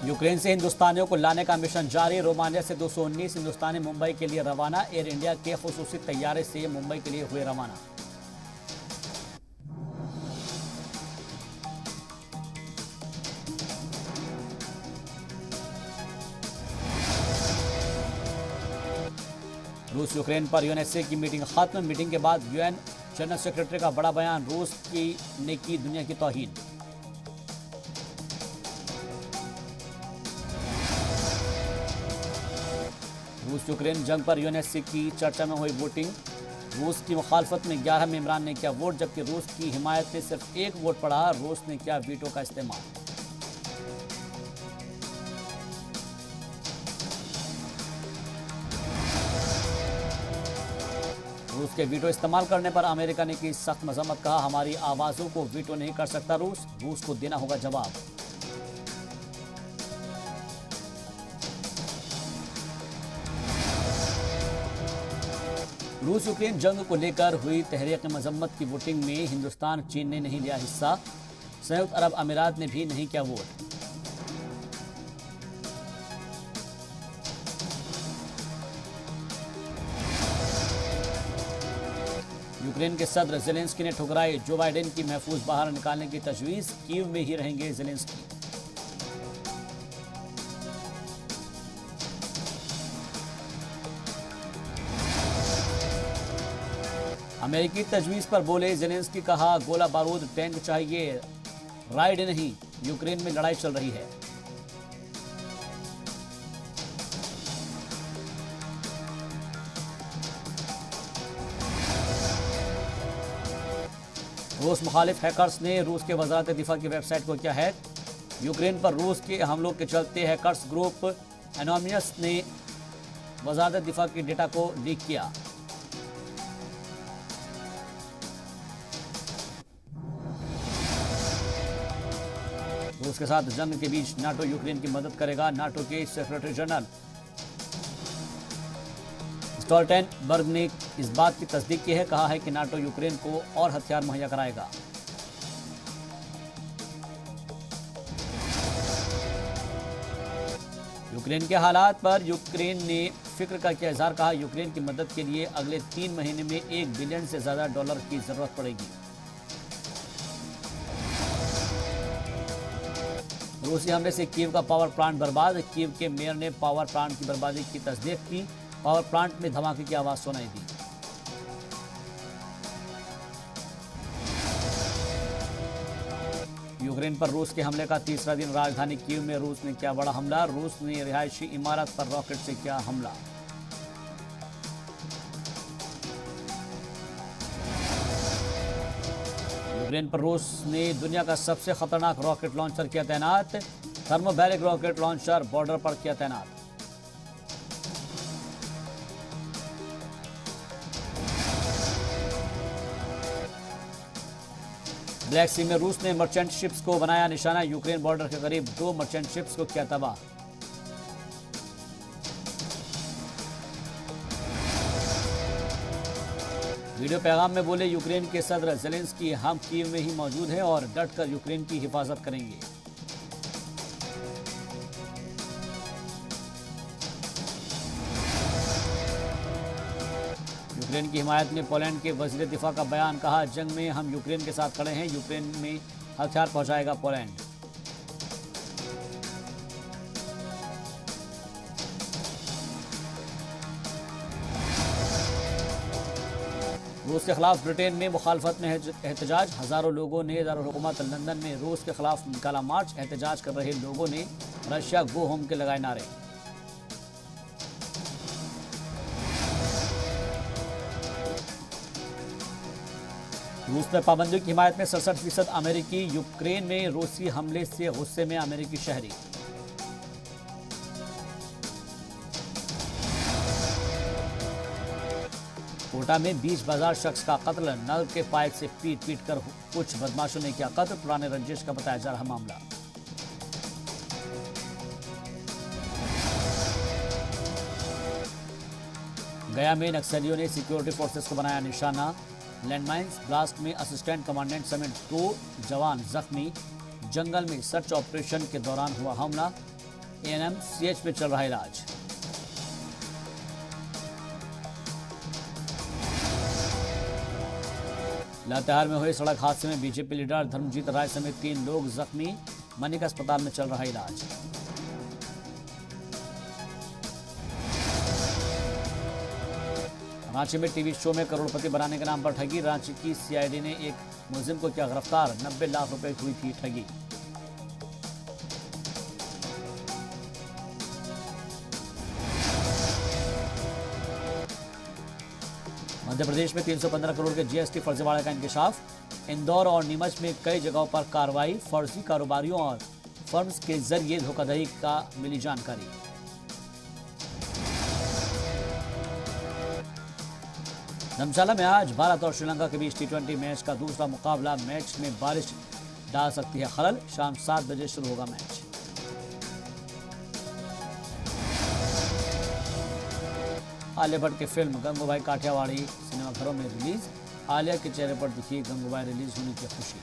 Ukraine से हिंदुस्तानियों को लाने का मिशन जारी। रोमानिया से 219 हिंदुस्तानी मुंबई के लिए रवाना। एयर इंडिया के खुसूसी तैयारे से मुंबई के लिए हुए रवाना। रूस यूक्रेन पर यूएनएसए की मीटिंग खत्म। मीटिंग के बाद यूएन जनरल सेक्रेटरी का बड़ा बयान। रूस ने की दुनिया की तौहीन। रूस यूक्रेन जंग पर यूएनएसए की चर्चा में हुई वोटिंग। रूस की मुखालफत में 11 मेंबरान ने किया वोट, जबकि रूस की हिमायत में सिर्फ एक वोट पड़ा। रूस ने किया वीटो का इस्तेमाल। रूस के वीटो इस्तेमाल करने पर अमेरिका ने की सख्त मजम्मत। कहा, हमारी आवाजों को वीटो नहीं कर सकता रूस को देना होगा जवाब। रूस यूक्रेन जंग को लेकर हुई तहरीक मजम्मत की वोटिंग में हिंदुस्तान, चीन ने नहीं लिया हिस्सा। संयुक्त अरब अमीरात ने भी नहीं किया वोट। यूक्रेन के सदर ज़ेलेंस्की ने ठुकराई जो बाइडेन की महफूज बाहर निकालने की तजवीज़। कीव में ही रहेंगे ज़ेलेंस्की। अमेरिकी तजवीज़ पर बोले ज़ेलेंस्की। कहा, गोला बारूद टैंक चाहिए, राइड नहीं। यूक्रेन में लड़ाई चल रही है। रूस मुखालिफ हैकर्स ने रूस के वजारत दिफा की वेबसाइट को किया हैक। यूक्रेन पर रूस के हमलों के चलते हैकर्स ग्रुप एनोनिमस ने वजारत दिफा के डेटा को लीक किया। रूस के साथ जंग के बीच नाटो यूक्रेन की मदद करेगा। नाटो के सेक्रेटरी जनरल स्टोल्टेनबर्ग ने इस बात की तस्दीक की है। कहा है कि नाटो यूक्रेन को और हथियार मुहैया कराएगा। यूक्रेन के हालात पर यूक्रेन ने फिक्र का किया इजहार। कहा, यूक्रेन की मदद के लिए अगले 3 महीने में $1 बिलियन से ज्यादा डॉलर की जरूरत पड़ेगी। रूसी हमले से कीव का पावर प्लांट बर्बाद। कीव के मेयर ने पावर प्लांट की बर्बादी की तस्दीक की। पावर प्लांट में धमाके की आवाज सुनाई दी। यूक्रेन पर रूस के हमले का तीसरा दिन। राजधानी कीव में रूस ने किया बड़ा हमला। रूस ने रिहायशी इमारत पर रॉकेट से किया हमला। यूक्रेन पर रूस ने दुनिया का सबसे खतरनाक रॉकेट लॉन्चर किया तैनात। थर्मोबैरिक रॉकेट लॉन्चर बॉर्डर पर किया तैनात। ब्लैक सी में रूस ने मर्चेंट शिप्स को बनाया निशाना। यूक्रेन बॉर्डर के करीब 2 मर्चेंट शिप्स को किया तबाह। वीडियो पैगाम में बोले यूक्रेन के सदर ज़ेलेंस्की, हम कीव में ही मौजूद हैं और डटकर यूक्रेन की हिफाजत करेंगे। यूक्रेन की हिमायत में पोलैंड के वज़ीर दिफा का बयान। कहा, जंग में हम यूक्रेन के साथ खड़े हैं। यूक्रेन में हथियार पहुंचाएगा पोलैंड। रूस के खिलाफ ब्रिटेन में मुखालफत में एहतजाज। हजारों लोगों ने दारुल-हुकूमत लंदन में रूस के खिलाफ निकाला मार्च। एहतजाज कर रहे लोगों ने रशिया गो होम के लगाए नारे। रूस पर पाबंदियों की हिमायत में 67% अमेरिकी। यूक्रेन में रूसी हमले से गुस्से में अमेरिकी शहरी। कोटा में 20 बाजार शख्स का कत्ल। नल के पाइप से पीट कर कुछ बदमाशों ने किया कत्ल। पुराने रंजिश का बताया जा रहा मामला। गया में नक्सलियों ने सिक्योरिटी फोर्सेस को बनाया निशाना। लैंडमाइंस ब्लास्ट में असिस्टेंट कमांडेंट समेत 2 जवान जख्मी। जंगल में सर्च ऑपरेशन के दौरान हुआ हमला। ANMCH में चल रहा इलाज। लातेहार में हुए सड़क हादसे में बीजेपी लीडर धर्मजीत राय समेत 3 लोग जख्मी, मनिका अस्पताल में चल रहा इलाज। रांची में टीवी शो में करोड़पति बनाने के नाम पर ठगी, रांची की CID ने एक मुलजिम को किया गिरफ्तार, 90 लाख रुपए हुई थी ठगी। मध्य प्रदेश में 315 करोड़ के GST फर्जीवाड़े का इंकशाफ, इंदौर और नीमच में कई जगहों पर कार्रवाई, फर्जी कारोबारियों और फर्म्स के जरिए धोखाधड़ी का मिली जानकारी। धर्मशाला में आज भारत और श्रीलंका के बीच T20 मैच का दूसरा मुकाबला, मैच में बारिश डाल सकती है खलल, शाम 7 बजे शुरू होगा मैच। आलिया भट्ट की फिल्म गंगूबाई काठियावाड़ी सिनेमाघरों में रिलीज, आलिया के चेहरे पर दिखी गंगूबाई रिलीज होने की खुशी।